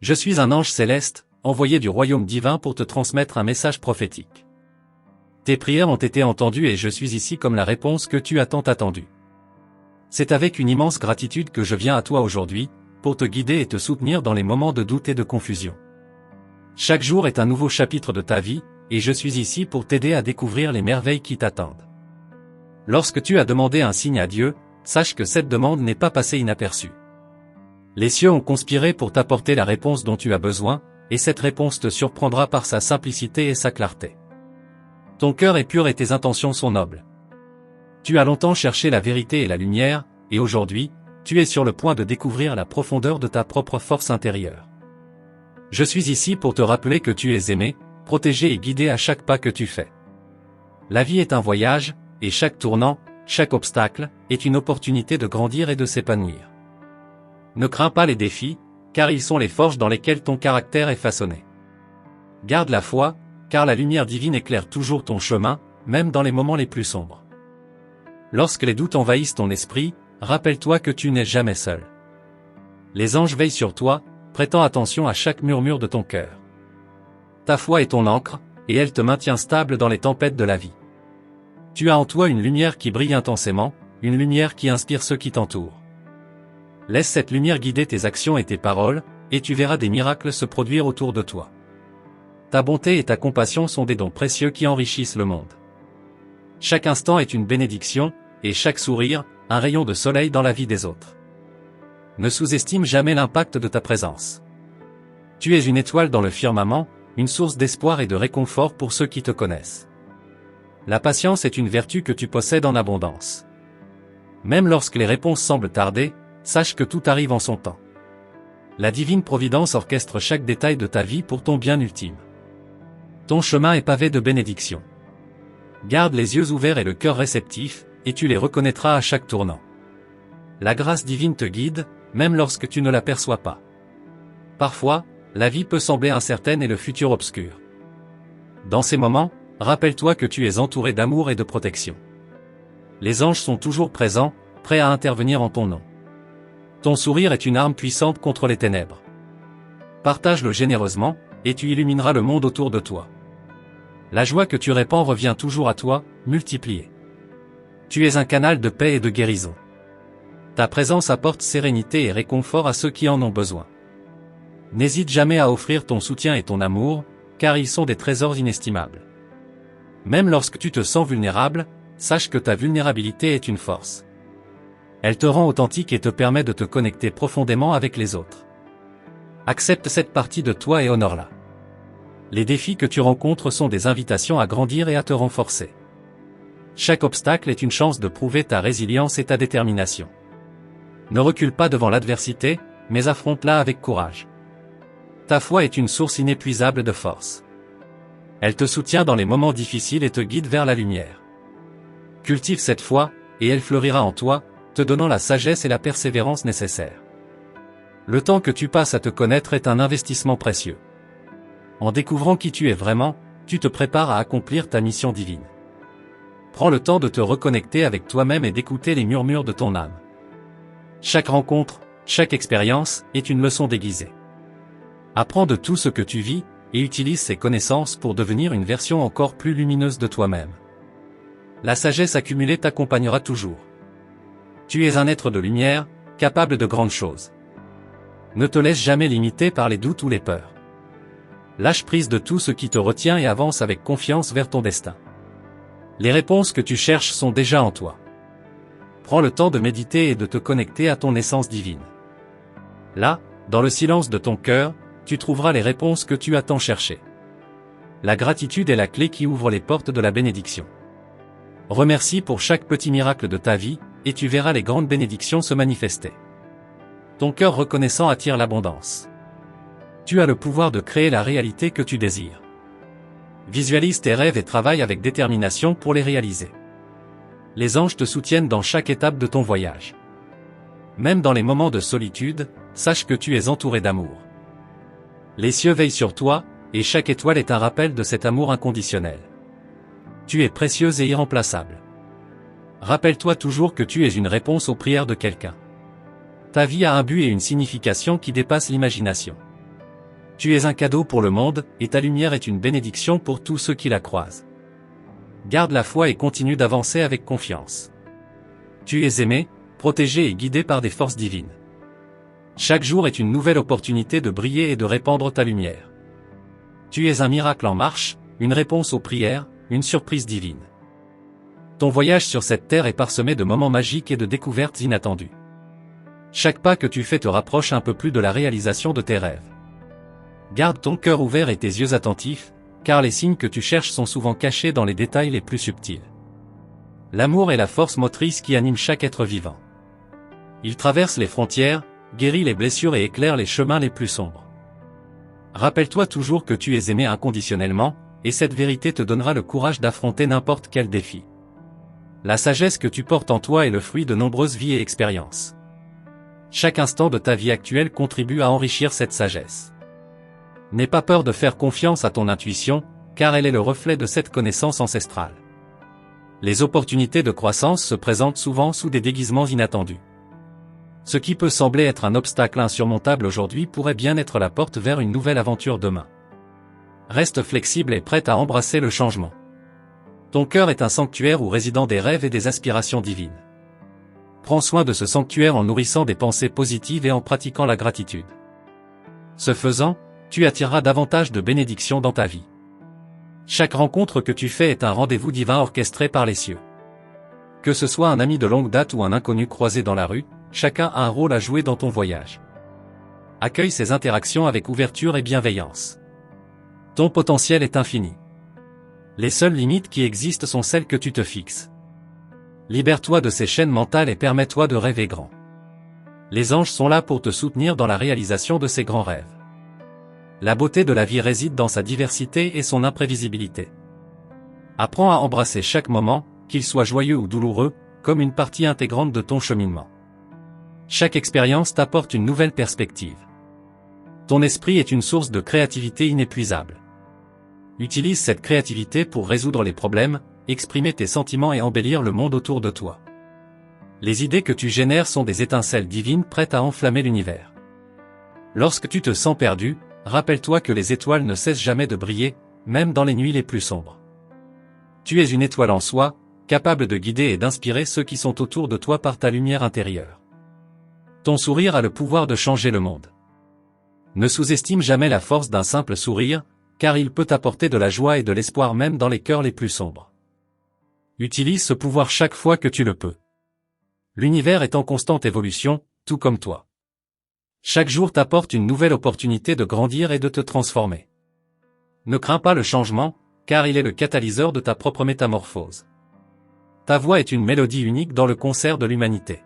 Je suis un ange céleste, envoyé du royaume divin pour te transmettre un message prophétique. Tes prières ont été entendues et je suis ici comme la réponse que tu as tant attendue. C'est avec une immense gratitude que je viens à toi aujourd'hui, pour te guider et te soutenir dans les moments de doute et de confusion. Chaque jour est un nouveau chapitre de ta vie, et je suis ici pour t'aider à découvrir les merveilles qui t'attendent. Lorsque tu as demandé un signe à Dieu, sache que cette demande n'est pas passée inaperçue. Les cieux ont conspiré pour t'apporter la réponse dont tu as besoin, et cette réponse te surprendra par sa simplicité et sa clarté. Ton cœur est pur et tes intentions sont nobles. Tu as longtemps cherché la vérité et la lumière, et aujourd'hui, tu es sur le point de découvrir la profondeur de ta propre force intérieure. Je suis ici pour te rappeler que tu es aimé, protégé et guidé à chaque pas que tu fais. La vie est un voyage, et chaque tournant, chaque obstacle, est une opportunité de grandir et de s'épanouir. Ne crains pas les défis, car ils sont les forges dans lesquelles ton caractère est façonné. Garde la foi, car la lumière divine éclaire toujours ton chemin, même dans les moments les plus sombres. Lorsque les doutes envahissent ton esprit, rappelle-toi que tu n'es jamais seul. Les anges veillent sur toi, prêtant attention à chaque murmure de ton cœur. Ta foi est ton ancre, et elle te maintient stable dans les tempêtes de la vie. Tu as en toi une lumière qui brille intensément, une lumière qui inspire ceux qui t'entourent. Laisse cette lumière guider tes actions et tes paroles, et tu verras des miracles se produire autour de toi. Ta bonté et ta compassion sont des dons précieux qui enrichissent le monde. Chaque instant est une bénédiction, et chaque sourire, un rayon de soleil dans la vie des autres. Ne sous-estime jamais l'impact de ta présence. Tu es une étoile dans le firmament, une source d'espoir et de réconfort pour ceux qui te connaissent. La patience est une vertu que tu possèdes en abondance. Même lorsque les réponses semblent tarder, sache que tout arrive en son temps. La divine providence orchestre chaque détail de ta vie pour ton bien ultime. Ton chemin est pavé de bénédictions. Garde les yeux ouverts et le cœur réceptif, et tu les reconnaîtras à chaque tournant. La grâce divine te guide, même lorsque tu ne l'aperçois pas. Parfois, la vie peut sembler incertaine et le futur obscur. Dans ces moments, rappelle-toi que tu es entouré d'amour et de protection. Les anges sont toujours présents, prêts à intervenir en ton nom. Ton sourire est une arme puissante contre les ténèbres. Partage-le généreusement, et tu illumineras le monde autour de toi. La joie que tu répands revient toujours à toi, multipliée. Tu es un canal de paix et de guérison. Ta présence apporte sérénité et réconfort à ceux qui en ont besoin. N'hésite jamais à offrir ton soutien et ton amour, car ils sont des trésors inestimables. Même lorsque tu te sens vulnérable, sache que ta vulnérabilité est une force. Elle te rend authentique et te permet de te connecter profondément avec les autres. Accepte cette partie de toi et honore-la. Les défis que tu rencontres sont des invitations à grandir et à te renforcer. Chaque obstacle est une chance de prouver ta résilience et ta détermination. Ne recule pas devant l'adversité, mais affronte-la avec courage. Ta foi est une source inépuisable de force. Elle te soutient dans les moments difficiles et te guide vers la lumière. Cultive cette foi, et elle fleurira en toi, te donnant la sagesse et la persévérance nécessaires. Le temps que tu passes à te connaître est un investissement précieux. En découvrant qui tu es vraiment, tu te prépares à accomplir ta mission divine. Prends le temps de te reconnecter avec toi-même et d'écouter les murmures de ton âme. Chaque rencontre, chaque expérience, est une leçon déguisée. Apprends de tout ce que tu vis, et utilise ces connaissances pour devenir une version encore plus lumineuse de toi-même. La sagesse accumulée t'accompagnera toujours. Tu es un être de lumière, capable de grandes choses. Ne te laisse jamais limiter par les doutes ou les peurs. Lâche prise de tout ce qui te retient et avance avec confiance vers ton destin. Les réponses que tu cherches sont déjà en toi. Prends le temps de méditer et de te connecter à ton essence divine. Là, dans le silence de ton cœur, tu trouveras les réponses que tu as tant cherchées. La gratitude est la clé qui ouvre les portes de la bénédiction. Remercie pour chaque petit miracle de ta vie, et tu verras les grandes bénédictions se manifester. Ton cœur reconnaissant attire l'abondance. Tu as le pouvoir de créer la réalité que tu désires. Visualise tes rêves et travaille avec détermination pour les réaliser. Les anges te soutiennent dans chaque étape de ton voyage. Même dans les moments de solitude, sache que tu es entouré d'amour. Les cieux veillent sur toi, et chaque étoile est un rappel de cet amour inconditionnel. Tu es précieuse et irremplaçable. Rappelle-toi toujours que tu es une réponse aux prières de quelqu'un. Ta vie a un but et une signification qui dépassent l'imagination. Tu es un cadeau pour le monde, et ta lumière est une bénédiction pour tous ceux qui la croisent. Garde la foi et continue d'avancer avec confiance. Tu es aimé, protégé et guidé par des forces divines. Chaque jour est une nouvelle opportunité de briller et de répandre ta lumière. Tu es un miracle en marche, une réponse aux prières, une surprise divine. Ton voyage sur cette terre est parsemé de moments magiques et de découvertes inattendues. Chaque pas que tu fais te rapproche un peu plus de la réalisation de tes rêves. Garde ton cœur ouvert et tes yeux attentifs, car les signes que tu cherches sont souvent cachés dans les détails les plus subtils. L'amour est la force motrice qui anime chaque être vivant. Il traverse les frontières, guérit les blessures et éclaire les chemins les plus sombres. Rappelle-toi toujours que tu es aimé inconditionnellement, et cette vérité te donnera le courage d'affronter n'importe quel défi. La sagesse que tu portes en toi est le fruit de nombreuses vies et expériences. Chaque instant de ta vie actuelle contribue à enrichir cette sagesse. N'aie pas peur de faire confiance à ton intuition, car elle est le reflet de cette connaissance ancestrale. Les opportunités de croissance se présentent souvent sous des déguisements inattendus. Ce qui peut sembler être un obstacle insurmontable aujourd'hui pourrait bien être la porte vers une nouvelle aventure demain. Reste flexible et prête à embrasser le changement. Ton cœur est un sanctuaire où résident des rêves et des aspirations divines. Prends soin de ce sanctuaire en nourrissant des pensées positives et en pratiquant la gratitude. Ce faisant, tu attireras davantage de bénédictions dans ta vie. Chaque rencontre que tu fais est un rendez-vous divin orchestré par les cieux. Que ce soit un ami de longue date ou un inconnu croisé dans la rue, chacun a un rôle à jouer dans ton voyage. Accueille ces interactions avec ouverture et bienveillance. Ton potentiel est infini. Les seules limites qui existent sont celles que tu te fixes. Libère-toi de ces chaînes mentales et permets-toi de rêver grand. Les anges sont là pour te soutenir dans la réalisation de ces grands rêves. La beauté de la vie réside dans sa diversité et son imprévisibilité. Apprends à embrasser chaque moment, qu'il soit joyeux ou douloureux, comme une partie intégrante de ton cheminement. Chaque expérience t'apporte une nouvelle perspective. Ton esprit est une source de créativité inépuisable. Utilise cette créativité pour résoudre les problèmes, exprimer tes sentiments et embellir le monde autour de toi. Les idées que tu génères sont des étincelles divines prêtes à enflammer l'univers. Lorsque tu te sens perdu, rappelle-toi que les étoiles ne cessent jamais de briller, même dans les nuits les plus sombres. Tu es une étoile en soi, capable de guider et d'inspirer ceux qui sont autour de toi par ta lumière intérieure. Ton sourire a le pouvoir de changer le monde. Ne sous-estime jamais la force d'un simple sourire, car il peut apporter de la joie et de l'espoir même dans les cœurs les plus sombres. Utilise ce pouvoir chaque fois que tu le peux. L'univers est en constante évolution, tout comme toi. Chaque jour t'apporte une nouvelle opportunité de grandir et de te transformer. Ne crains pas le changement, car il est le catalyseur de ta propre métamorphose. Ta voix est une mélodie unique dans le concert de l'humanité.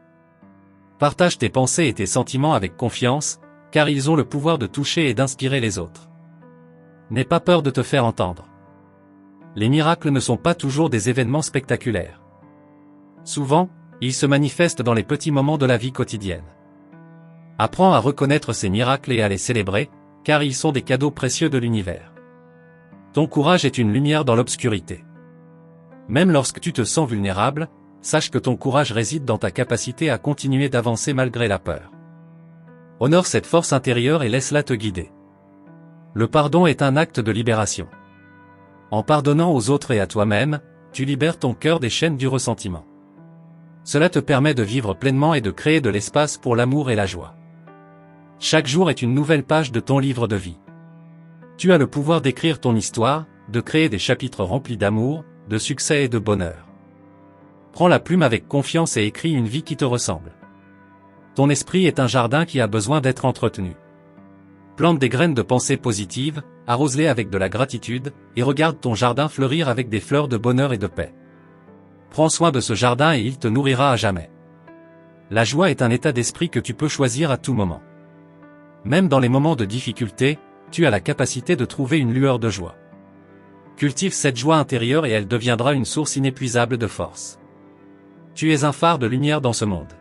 Partage tes pensées et tes sentiments avec confiance, car ils ont le pouvoir de toucher et d'inspirer les autres. N'aie pas peur de te faire entendre. Les miracles ne sont pas toujours des événements spectaculaires. Souvent, ils se manifestent dans les petits moments de la vie quotidienne. Apprends à reconnaître ces miracles et à les célébrer, car ils sont des cadeaux précieux de l'univers. Ton courage est une lumière dans l'obscurité. Même lorsque tu te sens vulnérable, sache que ton courage réside dans ta capacité à continuer d'avancer malgré la peur. Honore cette force intérieure et laisse-la te guider. Le pardon est un acte de libération. En pardonnant aux autres et à toi-même, tu libères ton cœur des chaînes du ressentiment. Cela te permet de vivre pleinement et de créer de l'espace pour l'amour et la joie. Chaque jour est une nouvelle page de ton livre de vie. Tu as le pouvoir d'écrire ton histoire, de créer des chapitres remplis d'amour, de succès et de bonheur. Prends la plume avec confiance et écris une vie qui te ressemble. Ton esprit est un jardin qui a besoin d'être entretenu. Plante des graines de pensée positive, arrose-les avec de la gratitude, et regarde ton jardin fleurir avec des fleurs de bonheur et de paix. Prends soin de ce jardin et il te nourrira à jamais. La joie est un état d'esprit que tu peux choisir à tout moment. Même dans les moments de difficulté, tu as la capacité de trouver une lueur de joie. Cultive cette joie intérieure et elle deviendra une source inépuisable de force. Tu es un phare de lumière dans ce monde.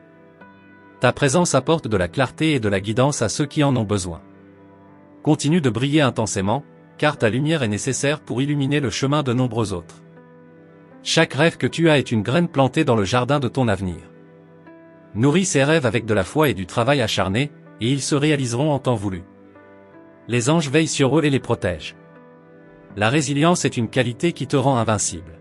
Ta présence apporte de la clarté et de la guidance à ceux qui en ont besoin. Continue de briller intensément, car ta lumière est nécessaire pour illuminer le chemin de nombreux autres. Chaque rêve que tu as est une graine plantée dans le jardin de ton avenir. Nourris ces rêves avec de la foi et du travail acharné, et ils se réaliseront en temps voulu. Les anges veillent sur eux et les protègent. La résilience est une qualité qui te rend invincible.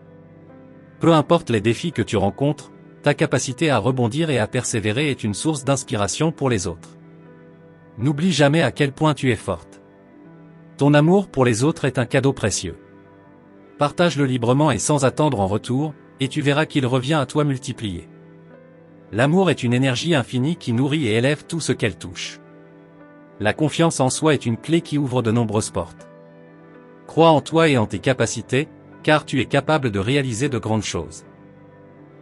Peu importe les défis que tu rencontres, ta capacité à rebondir et à persévérer est une source d'inspiration pour les autres. N'oublie jamais à quel point tu es forte. Ton amour pour les autres est un cadeau précieux. Partage-le librement et sans attendre en retour, et tu verras qu'il revient à toi multiplié. L'amour est une énergie infinie qui nourrit et élève tout ce qu'elle touche. La confiance en soi est une clé qui ouvre de nombreuses portes. Crois en toi et en tes capacités, car tu es capable de réaliser de grandes choses.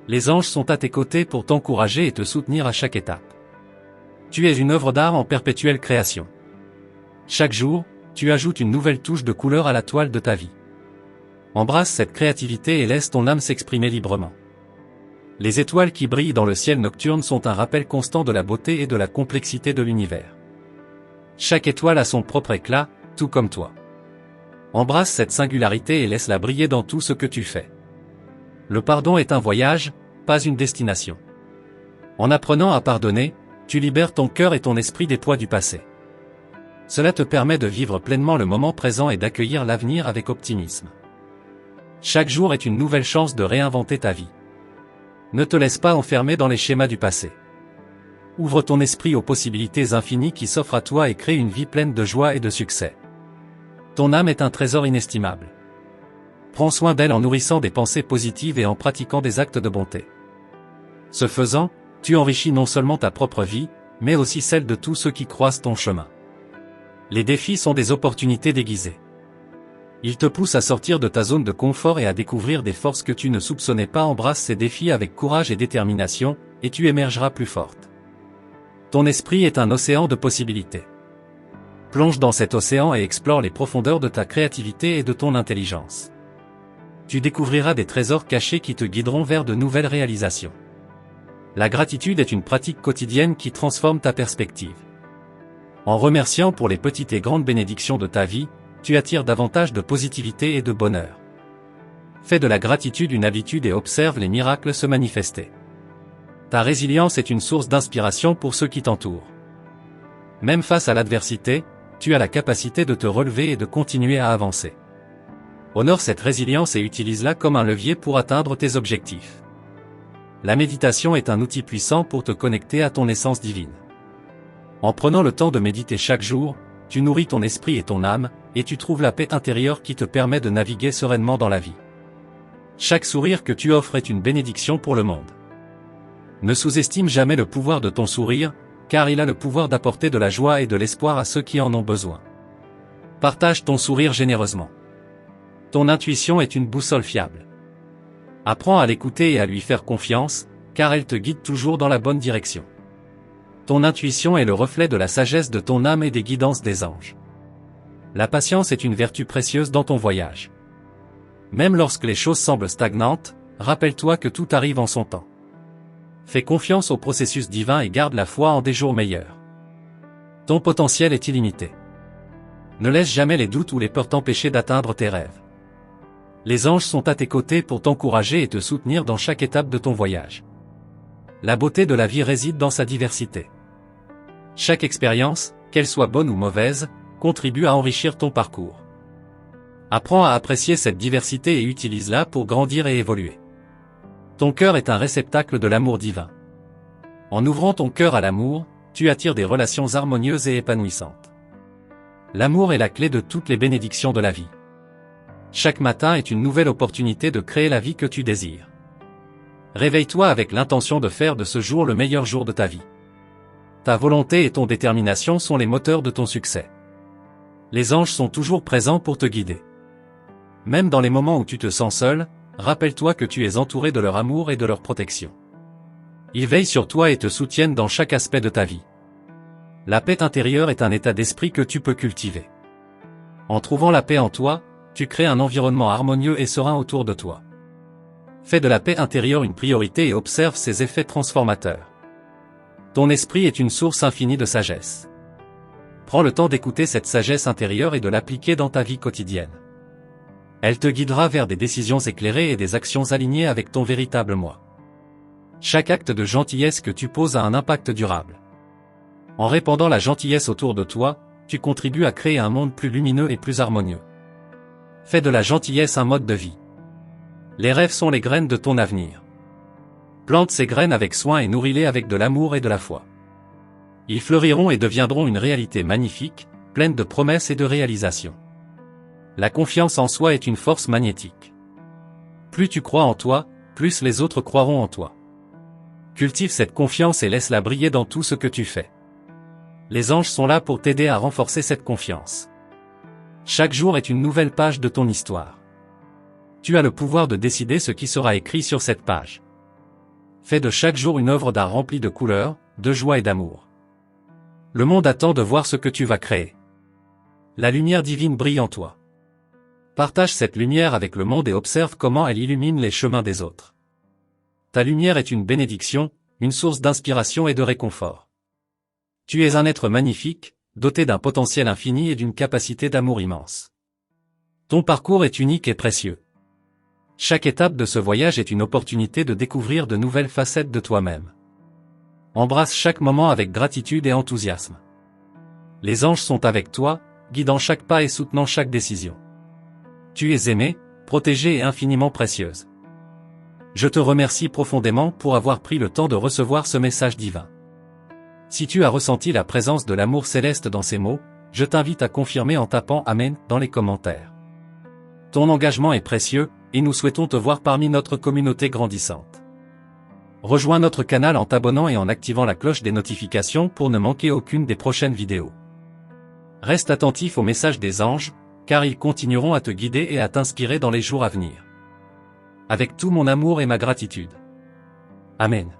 Les anges sont à tes côtés pour t'encourager et te soutenir à chaque étape. Tu es une œuvre d'art en perpétuelle création. Chaque jour, tu ajoutes une nouvelle touche de couleur à la toile de ta vie. Embrasse cette créativité et laisse ton âme s'exprimer librement. Les étoiles qui brillent dans le ciel nocturne sont un rappel constant de la beauté et de la complexité de l'univers. Chaque étoile a son propre éclat, tout comme toi. Embrasse cette singularité et laisse-la briller dans tout ce que tu fais. Le pardon est un voyage, pas une destination. En apprenant à pardonner, tu libères ton cœur et ton esprit des poids du passé. Cela te permet de vivre pleinement le moment présent et d'accueillir l'avenir avec optimisme. Chaque jour est une nouvelle chance de réinventer ta vie. Ne te laisse pas enfermer dans les schémas du passé. Ouvre ton esprit aux possibilités infinies qui s'offrent à toi et crée une vie pleine de joie et de succès. Ton âme est un trésor inestimable. Prends soin d'elle en nourrissant des pensées positives et en pratiquant des actes de bonté. Ce faisant, tu enrichis non seulement ta propre vie, mais aussi celle de tous ceux qui croisent ton chemin. Les défis sont des opportunités déguisées. Ils te poussent à sortir de ta zone de confort et à découvrir des forces que tu ne soupçonnais pas. Embrasse ces défis avec courage et détermination, et tu émergeras plus forte. Ton esprit est un océan de possibilités. Plonge dans cet océan et explore les profondeurs de ta créativité et de ton intelligence. Tu découvriras des trésors cachés qui te guideront vers de nouvelles réalisations. La gratitude est une pratique quotidienne qui transforme ta perspective. En remerciant pour les petites et grandes bénédictions de ta vie, tu attires davantage de positivité et de bonheur. Fais de la gratitude une habitude et observe les miracles se manifester. Ta résilience est une source d'inspiration pour ceux qui t'entourent. Même face à l'adversité, tu as la capacité de te relever et de continuer à avancer. Honore cette résilience et utilise-la comme un levier pour atteindre tes objectifs. La méditation est un outil puissant pour te connecter à ton essence divine. En prenant le temps de méditer chaque jour, tu nourris ton esprit et ton âme, et tu trouves la paix intérieure qui te permet de naviguer sereinement dans la vie. Chaque sourire que tu offres est une bénédiction pour le monde. Ne sous-estime jamais le pouvoir de ton sourire, car il a le pouvoir d'apporter de la joie et de l'espoir à ceux qui en ont besoin. Partage ton sourire généreusement. Ton intuition est une boussole fiable. Apprends à l'écouter et à lui faire confiance, car elle te guide toujours dans la bonne direction. Ton intuition est le reflet de la sagesse de ton âme et des guidances des anges. La patience est une vertu précieuse dans ton voyage. Même lorsque les choses semblent stagnantes, rappelle-toi que tout arrive en son temps. Fais confiance au processus divin et garde la foi en des jours meilleurs. Ton potentiel est illimité. Ne laisse jamais les doutes ou les peurs t'empêcher d'atteindre tes rêves. Les anges sont à tes côtés pour t'encourager et te soutenir dans chaque étape de ton voyage. La beauté de la vie réside dans sa diversité. Chaque expérience, qu'elle soit bonne ou mauvaise, contribue à enrichir ton parcours. Apprends à apprécier cette diversité et utilise-la pour grandir et évoluer. Ton cœur est un réceptacle de l'amour divin. En ouvrant ton cœur à l'amour, tu attires des relations harmonieuses et épanouissantes. L'amour est la clé de toutes les bénédictions de la vie. Chaque matin est une nouvelle opportunité de créer la vie que tu désires. Réveille-toi avec l'intention de faire de ce jour le meilleur jour de ta vie. Ta volonté et ton détermination sont les moteurs de ton succès. Les anges sont toujours présents pour te guider. Même dans les moments où tu te sens seul, rappelle-toi que tu es entouré de leur amour et de leur protection. Ils veillent sur toi et te soutiennent dans chaque aspect de ta vie. La paix intérieure est un état d'esprit que tu peux cultiver. En trouvant la paix en toi, tu crées un environnement harmonieux et serein autour de toi. Fais de la paix intérieure une priorité et observe ses effets transformateurs. Ton esprit est une source infinie de sagesse. Prends le temps d'écouter cette sagesse intérieure et de l'appliquer dans ta vie quotidienne. Elle te guidera vers des décisions éclairées et des actions alignées avec ton véritable moi. Chaque acte de gentillesse que tu poses a un impact durable. En répandant la gentillesse autour de toi, tu contribues à créer un monde plus lumineux et plus harmonieux. Fais de la gentillesse un mode de vie. Les rêves sont les graines de ton avenir. Plante ces graines avec soin et nourris-les avec de l'amour et de la foi. Ils fleuriront et deviendront une réalité magnifique, pleine de promesses et de réalisations. La confiance en soi est une force magnétique. Plus tu crois en toi, plus les autres croiront en toi. Cultive cette confiance et laisse-la briller dans tout ce que tu fais. Les anges sont là pour t'aider à renforcer cette confiance. Chaque jour est une nouvelle page de ton histoire. Tu as le pouvoir de décider ce qui sera écrit sur cette page. Fais de chaque jour une œuvre d'art remplie de couleurs, de joie et d'amour. Le monde attend de voir ce que tu vas créer. La lumière divine brille en toi. Partage cette lumière avec le monde et observe comment elle illumine les chemins des autres. Ta lumière est une bénédiction, une source d'inspiration et de réconfort. Tu es un être magnifique, doté d'un potentiel infini et d'une capacité d'amour immense. Ton parcours est unique et précieux. Chaque étape de ce voyage est une opportunité de découvrir de nouvelles facettes de toi-même. Embrasse chaque moment avec gratitude et enthousiasme. Les anges sont avec toi, guidant chaque pas et soutenant chaque décision. Tu es aimée, protégée et infiniment précieuse. Je te remercie profondément pour avoir pris le temps de recevoir ce message divin. Si tu as ressenti la présence de l'amour céleste dans ces mots, je t'invite à confirmer en tapant « Amen » dans les commentaires. Ton engagement est précieux, et nous souhaitons te voir parmi notre communauté grandissante. Rejoins notre canal en t'abonnant et en activant la cloche des notifications pour ne manquer aucune des prochaines vidéos. Reste attentif aux messages des anges, car ils continueront à te guider et à t'inspirer dans les jours à venir. Avec tout mon amour et ma gratitude. Amen.